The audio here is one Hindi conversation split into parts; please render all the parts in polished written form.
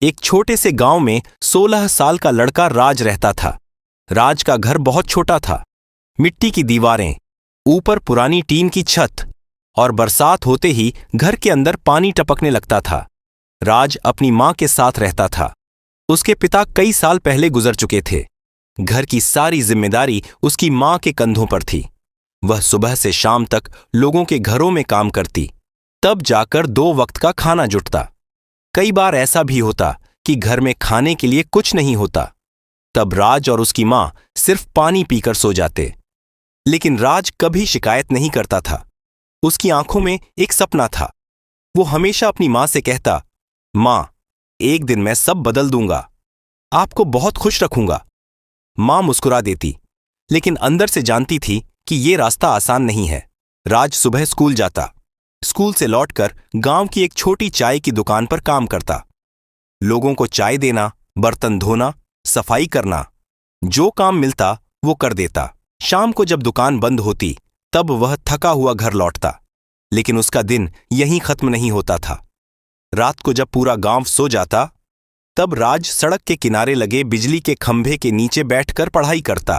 एक छोटे से गांव में 16 साल का लड़का राज रहता था। राज का घर बहुत छोटा था। मिट्टी की दीवारें, ऊपर पुरानी टीन की छत और बरसात होते ही घर के अंदर पानी टपकने लगता था। राज अपनी मां के साथ रहता था। उसके पिता कई साल पहले गुजर चुके थे। घर की सारी जिम्मेदारी उसकी मां के कंधों पर थी। वह सुबह से शाम तक लोगों के घरों में काम करती, तब जाकर 2 वक्त का खाना जुटता। कई बार ऐसा भी होता कि घर में खाने के लिए कुछ नहीं होता, तब राज और उसकी मां सिर्फ पानी पीकर सो जाते। लेकिन राज कभी शिकायत नहीं करता था। उसकी आंखों में एक सपना था। वो हमेशा अपनी मां से कहता, मां, एक दिन मैं सब बदल दूंगा, आपको बहुत खुश रखूंगा। मां मुस्कुरा देती, लेकिन अंदर से जानती थी कि ये रास्ता आसान नहीं है। राज सुबह स्कूल जाता। स्कूल से लौटकर गांव की एक छोटी चाय की दुकान पर काम करता। लोगों को चाय देना, बर्तन धोना, सफाई करना, जो काम मिलता वो कर देता। शाम को जब दुकान बंद होती तब वह थका हुआ घर लौटता। लेकिन उसका दिन यहीं खत्म नहीं होता था। रात को जब पूरा गांव सो जाता तब राज सड़क के किनारे लगे बिजली के खंभे के नीचे बैठकर पढ़ाई करता,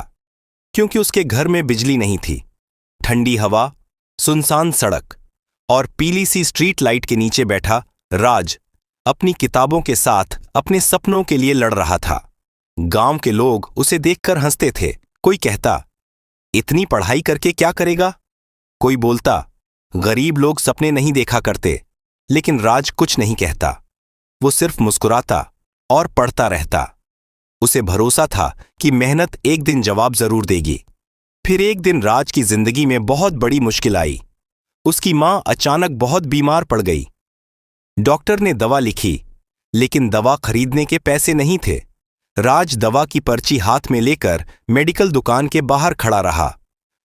क्योंकि उसके घर में बिजली नहीं थी। ठंडी हवा, सुनसान सड़क और पीली सी स्ट्रीट लाइट के नीचे बैठा राज अपनी किताबों के साथ अपने सपनों के लिए लड़ रहा था। गांव के लोग उसे देखकर हंसते थे। कोई कहता, इतनी पढ़ाई करके क्या करेगा? कोई बोलता, गरीब लोग सपने नहीं देखा करते। लेकिन राज कुछ नहीं कहता। वो सिर्फ मुस्कुराता और पढ़ता रहता। उसे भरोसा था कि मेहनत एक दिन जवाब जरूर देगी। फिर एक दिन राज की जिंदगी में बहुत बड़ी मुश्किल आई। उसकी मां अचानक बहुत बीमार पड़ गई। डॉक्टर ने दवा लिखी, लेकिन दवा खरीदने के पैसे नहीं थे। राज दवा की पर्ची हाथ में लेकर मेडिकल दुकान के बाहर खड़ा रहा।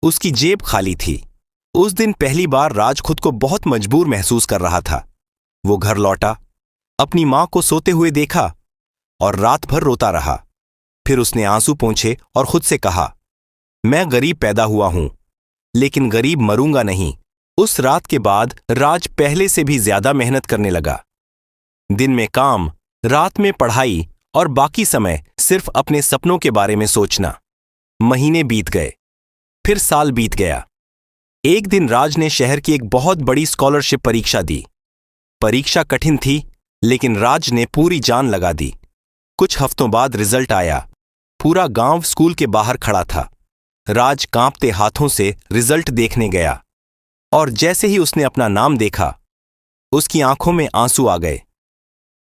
उसकी जेब खाली थी। उस दिन पहली बार राज खुद को बहुत मजबूर महसूस कर रहा था। वो घर लौटा, अपनी मां को सोते हुए देखा और रात भर रोता रहा। फिर उसने आंसू पोंछे और खुद से कहा, मैं गरीब पैदा हुआ हूं, लेकिन गरीब मरूंगा नहीं। उस रात के बाद राज पहले से भी ज्यादा मेहनत करने लगा। दिन में काम, रात में पढ़ाई और बाकी समय सिर्फ अपने सपनों के बारे में सोचना। महीने बीत गए, फिर साल बीत गया। एक दिन राज ने शहर की एक बहुत बड़ी स्कॉलरशिप परीक्षा दी। परीक्षा कठिन थी, लेकिन राज ने पूरी जान लगा दी। कुछ हफ्तों बाद रिजल्ट आया। पूरा गांव स्कूल के बाहर खड़ा था। राज कांपते हाथों से रिजल्ट देखने गया और जैसे ही उसने अपना नाम देखा, उसकी आंखों में आंसू आ गए।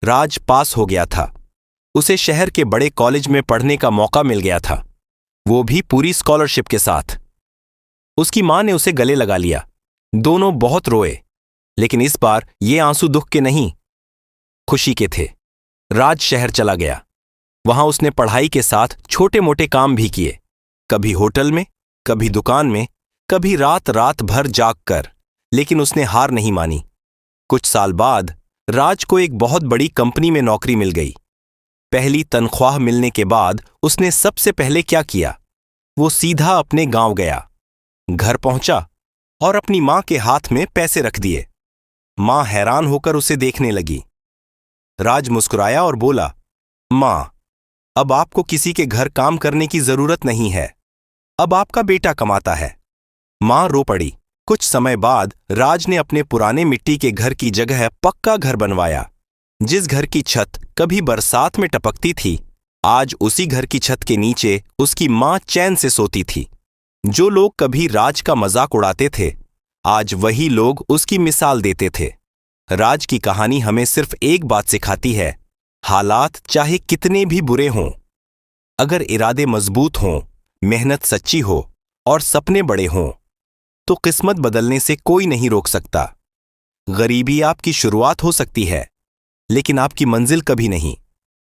राज पास हो गया था। उसे शहर के बड़े कॉलेज में पढ़ने का मौका मिल गया था, वो भी पूरी स्कॉलरशिप के साथ। उसकी मां ने उसे गले लगा लिया। दोनों बहुत रोए, लेकिन इस बार ये आंसू दुख के नहीं, खुशी के थे। राज शहर चला गया। वहां उसने पढ़ाई के साथ छोटे मोटे काम भी किए, कभी होटल में, कभी दुकान में, कभी रात रात भर जाग कर, लेकिन उसने हार नहीं मानी। कुछ साल बाद राज को एक बहुत बड़ी कंपनी में नौकरी मिल गई। पहली तनख्वाह मिलने के बाद उसने सबसे पहले क्या किया? वो सीधा अपने गांव गया। घर पहुंचा और अपनी मां के हाथ में पैसे रख दिए। मां हैरान होकर उसे देखने लगी। राज मुस्कुराया और बोला, मां, अब आपको किसी के घर काम करने की जरूरत नहीं है। अब आपका बेटा कमाता है। मां रो पड़ी। कुछ समय बाद राज ने अपने पुराने मिट्टी के घर की जगह पक्का घर बनवाया। जिस घर की छत कभी बरसात में टपकती थी, आज उसी घर की छत के नीचे उसकी मां चैन से सोती थी। जो लोग कभी राज का मजाक उड़ाते थे, आज वही लोग उसकी मिसाल देते थे। राज की कहानी हमें सिर्फ एक बात सिखाती है, हालात चाहे कितने भी बुरे हों, अगर इरादे मजबूत हों, मेहनत सच्ची हो और सपने बड़े हों, तो किस्मत बदलने से कोई नहीं रोक सकता। गरीबी आपकी शुरुआत हो सकती है, लेकिन आपकी मंजिल कभी नहीं।